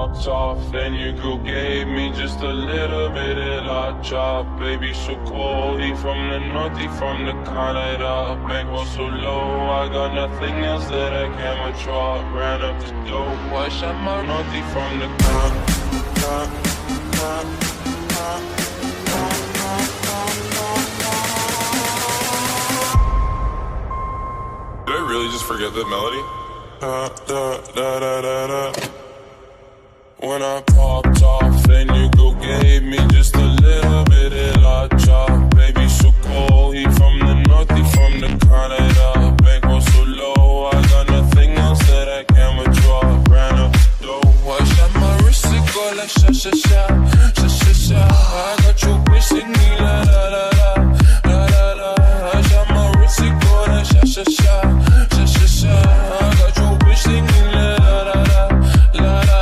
popped off, then your girl gave me just a little bit of la chop. Baby, so cold, he from the north, he from the Canada. Bankroll so low, I got nothing else that I can withdraw. Ran up the dope, I shot my north, he from the Did I really just forget that melody? When I popped off, then your girl gave me just a little bit of la chop. Baby, so cold, he from the north, he from the Canada. Bankroll so low, I got nothing else that I can withdraw. Ran up the dough, I shot my wrist, it go like sha sha sha.